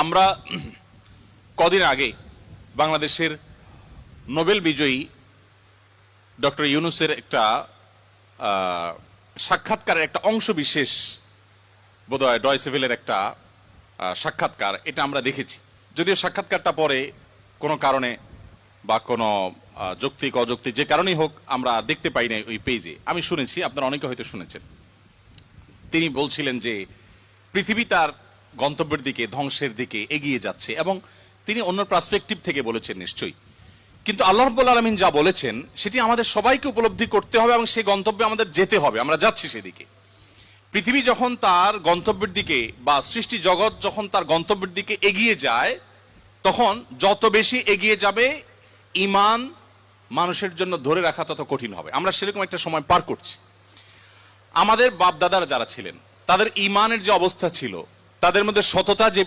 আমরা কদিন আগে বাংলাদেশের নোবেল বিজয়ী ডক্টর ইউনূসের একটা সাক্ষাৎকারের একটা অংশ বিশেষ বোধহয় ডয়চে ভেলের একটা সাক্ষাৎকার, এটা আমরা দেখেছি। যদিও সাক্ষাৎকারটা পরে কোনো কারণে বা কোনো যৌক্তিক অযৌক্তিক যে কারণেই হোক আমরা দেখতে পাই না ওই পেজে। আমি শুনেছি, আপনারা অনেকে হয়তো শুনেছেন। তিনি বলছিলেন যে পৃথিবী তার গন্তব্যের দিকে, ধ্বংসের দিকে এগিয়ে যাচ্ছে, এবং তিনি অন্য পার্সপেক্টিভ থেকে বলেছেন নিশ্চয়ই। কিন্তু আল্লাহ রাব্বুল আলামিন যা বলেছেন সেটি আমাদের সবাইকে উপলব্ধি করতে হবে এবং সেই গন্তব্যে আমাদের যেতে হবে। আমরা যাচ্ছি সেদিকে। পৃথিবী যখন তার গন্তব্যের দিকে বা সৃষ্টি জগৎ যখন তার গন্তব্যের দিকে এগিয়ে যায়, তখন যত বেশি এগিয়ে যাবে ঈমান মানুষের জন্য ধরে রাখা তত কঠিন হবে। আমরা সেরকম একটা সময় পার করছি। আমাদের বাপ দাদারা যারা ছিলেন তাদের ঈমানের যে অবস্থা ছিল, তাদের মধ্যে সততা যে